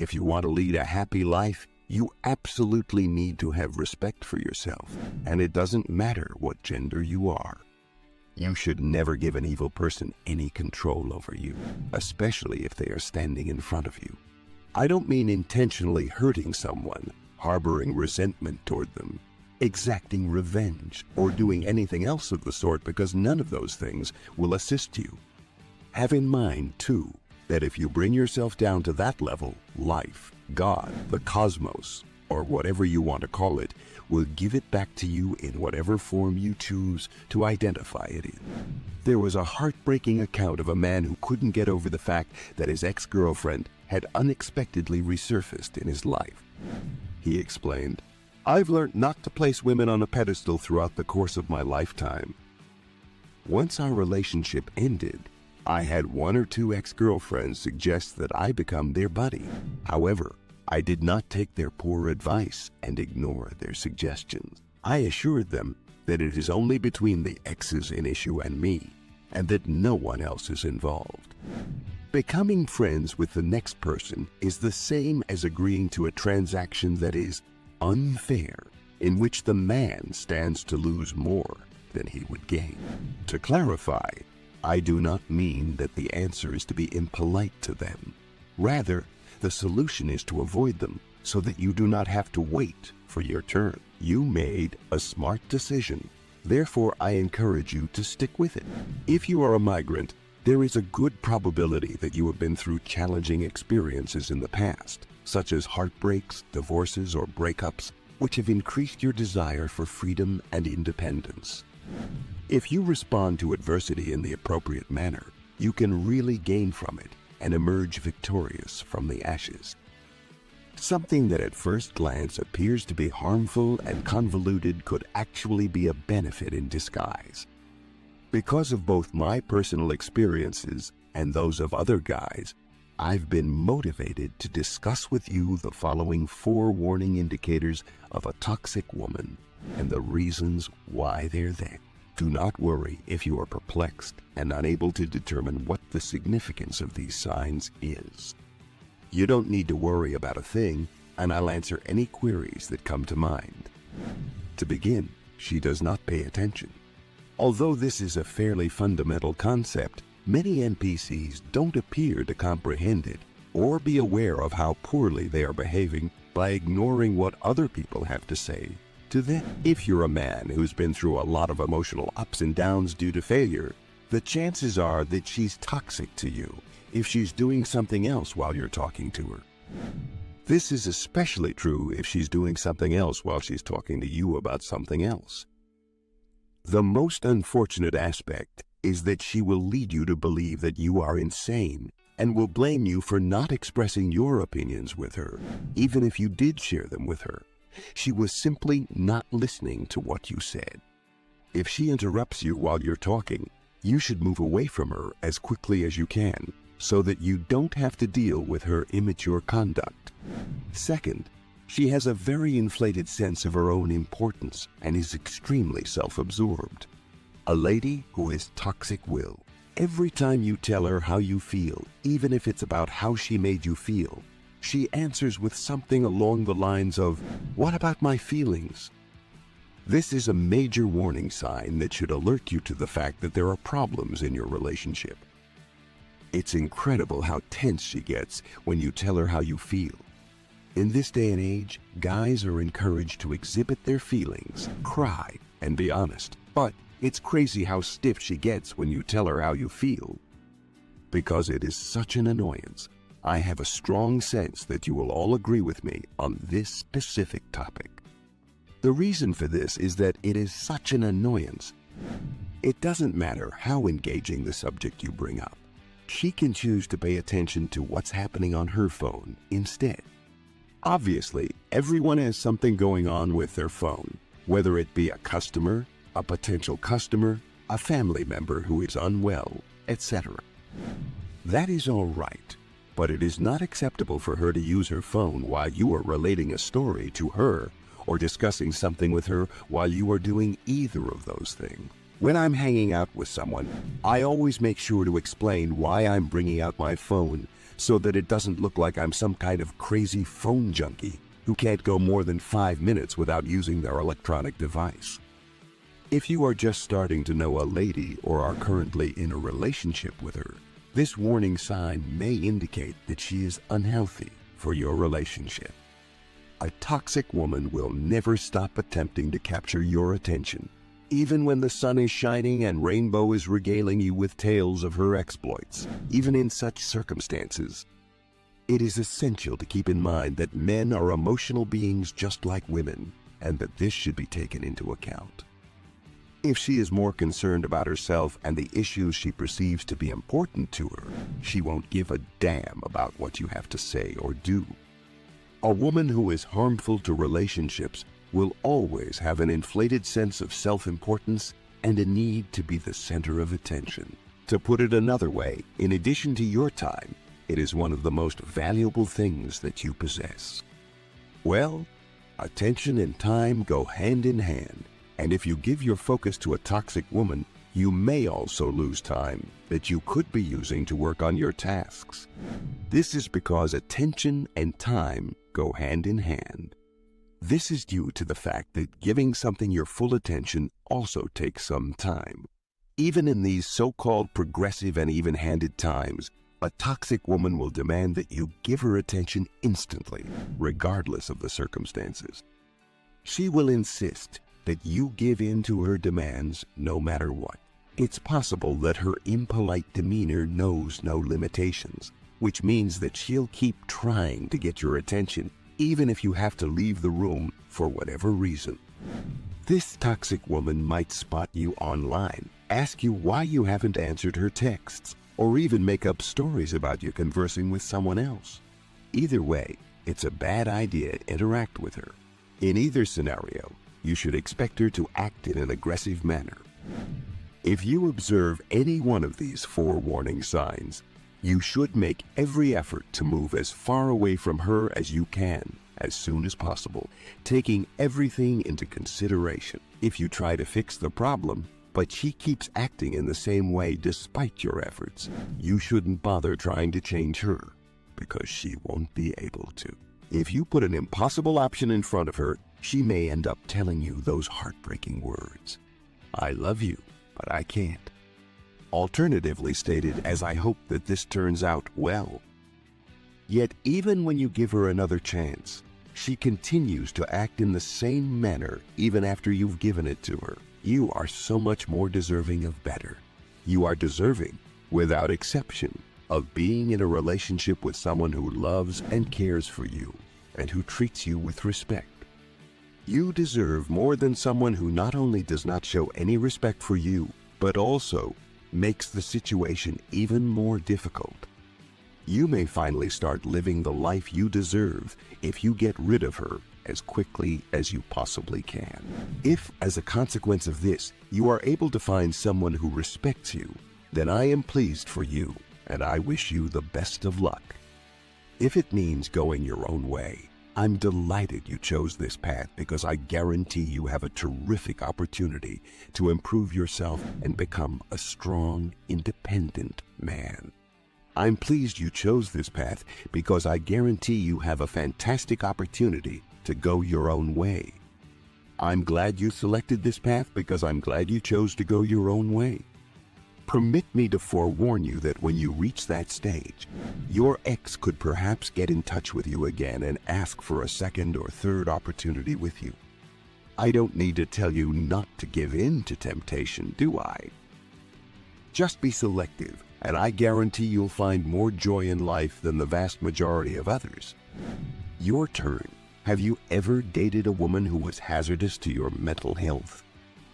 If you want to lead a happy life, you absolutely need to have respect for yourself, and it doesn't matter what gender you are. You should never give an evil person any control over you, especially if they are standing in front of you. I don't mean intentionally hurting someone, harboring resentment toward them, exacting revenge, or doing anything else of the sort, because none of those things will assist you. Have in mind, too, that if you bring yourself down to that level, life, God, the cosmos, or whatever you want to call it, will give it back to you in whatever form you choose to identify it in. There was a heartbreaking account of a man who couldn't get over the fact that his ex-girlfriend had unexpectedly resurfaced in his life. He explained, "I've learned not to place women on a pedestal throughout the course of my lifetime. Once our relationship ended, I had one or two ex-girlfriends suggest that I become their buddy. However, I did not take their poor advice and ignore their suggestions. I assured them that it is only between the exes in issue and me, and that no one else is involved. Becoming friends with the next person is the same as agreeing to a transaction that is unfair, in which the man stands to lose more than he would gain. To clarify, I do not mean that the answer is to be impolite to them. Rather, the solution is to avoid them so that you do not have to wait for your turn. You made a smart decision. Therefore, I encourage you to stick with it. If you are a migrant, there is a good probability that you have been through challenging experiences in the past, such as heartbreaks, divorces, or breakups, which have increased your desire for freedom and independence. If you respond to adversity in the appropriate manner, you can really gain from it and emerge victorious from the ashes. Something that at first glance appears to be harmful and convoluted could actually be a benefit in disguise. Because of both my personal experiences and those of other guys, I've been motivated to discuss with you the following 4 warning indicators of a toxic woman and the reasons why they're there. Do not worry if you are perplexed and unable to determine what the significance of these signs is. You don't need to worry about a thing, and I'll answer any queries that come to mind. To begin, she does not pay attention. Although this is a fairly fundamental concept, many NPCs don't appear to comprehend it or be aware of how poorly they are behaving by ignoring what other people have to say to them. If you're a man who's been through a lot of emotional ups and downs due to failure, the chances are that she's toxic to you if she's doing something else while you're talking to her. This is especially true if she's doing something else while she's talking to you about something else. The most unfortunate aspect is that she will lead you to believe that you are insane and will blame you for not expressing your opinions with her, even if you did share them with her. She was simply not listening to what you said. If she interrupts you while you're talking, you should move away from her as quickly as you can so that you don't have to deal with her immature conduct. Second, she has a very inflated sense of her own importance and is extremely self-absorbed. A lady who is toxic-willed. Every time you tell her how you feel, even if it's about how she made you feel, she answers with something along the lines of, "What about my feelings?" This is a major warning sign that should alert you to the fact that there are problems in your relationship. It's incredible how tense she gets when you tell her how you feel. In this day and age, guys are encouraged to exhibit their feelings, cry, and be honest. But it's crazy how stiff she gets when you tell her how you feel. Because it is such an annoyance, I have a strong sense that you will all agree with me on this specific topic. The reason for this is that it is such an annoyance. It doesn't matter how engaging the subject you bring up. She can choose to pay attention to what's happening on her phone instead. Obviously, everyone has something going on with their phone, whether it be a customer, a potential customer, a family member who is unwell, etc. That is all right. But it is not acceptable for her to use her phone while you are relating a story to her or discussing something with her while you are doing either of those things. When I'm hanging out with someone, I always make sure to explain why I'm bringing out my phone so that it doesn't look like I'm some kind of crazy phone junkie who can't go more than 5 minutes without using their electronic device. If you are just starting to know a lady or are currently in a relationship with her, this warning sign may indicate that she is unhealthy for your relationship. A toxic woman will never stop attempting to capture your attention, even when the sun is shining and Rainbow is regaling you with tales of her exploits. Even in such circumstances, it is essential to keep in mind that men are emotional beings just like women, and that this should be taken into account. If she is more concerned about herself and the issues she perceives to be important to her, she won't give a damn about what you have to say or do. A woman who is harmful to relationships will always have an inflated sense of self-importance and a need to be the center of attention. To put it another way, in addition to your time, it is one of the most valuable things that you possess. Well, attention and time go hand in hand, and if you give your focus to a toxic woman, you may also lose time that you could be using to work on your tasks. This is because attention and time go hand in hand. This is due to the fact that giving something your full attention also takes some time. Even in these so-called progressive and even-handed times, a toxic woman will demand that you give her attention instantly, regardless of the circumstances. She will insist that you give in to her demands no matter what. It's possible that her impolite demeanor knows no limitations, which means that she'll keep trying to get your attention, even if you have to leave the room for whatever reason. This toxic woman might spot you online, ask you why you haven't answered her texts, or even make up stories about you conversing with someone else. Either way, it's a bad idea to interact with her. In either scenario, you should expect her to act in an aggressive manner. If you observe any one of these 4 warning signs, you should make every effort to move as far away from her as you can, as soon as possible, taking everything into consideration. If you try to fix the problem, but she keeps acting in the same way despite your efforts, you shouldn't bother trying to change her, because she won't be able to. If you put an impossible option in front of her, she may end up telling you those heartbreaking words. I love you, but I can't. Alternatively stated, as I hope that this turns out well. Yet even when you give her another chance, she continues to act in the same manner even after you've given it to her. You are so much more deserving of better. You are deserving, without exception, of being in a relationship with someone who loves and cares for you and who treats you with respect. You deserve more than someone who not only does not show any respect for you, but also makes the situation even more difficult. You may finally start living the life you deserve if you get rid of her as quickly as you possibly can. If, as a consequence of this, you are able to find someone who respects you, then I am pleased for you, and I wish you the best of luck. If it means going your own way, I'm delighted you chose this path, because I guarantee you have a terrific opportunity to improve yourself and become a strong, independent man. I'm pleased you chose this path because I guarantee you have a fantastic opportunity to go your own way. I'm glad you selected this path because I'm glad you chose to go your own way. Permit me to forewarn you that when you reach that stage, your ex could perhaps get in touch with you again and ask for a second or third opportunity with you. I don't need to tell you not to give in to temptation, do I? Just be selective, and I guarantee you'll find more joy in life than the vast majority of others. Your turn. Have you ever dated a woman who was hazardous to your mental health?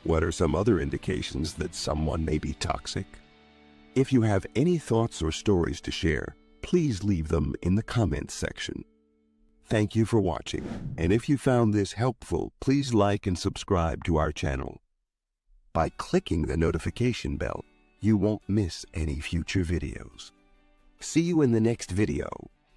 What are some other indications that someone may be toxic? If you have any thoughts or stories to share, please leave them in the comments section. Thank you for watching, and if you found this helpful, please like and subscribe to our channel. By clicking the notification bell, you won't miss any future videos. See you in the next video.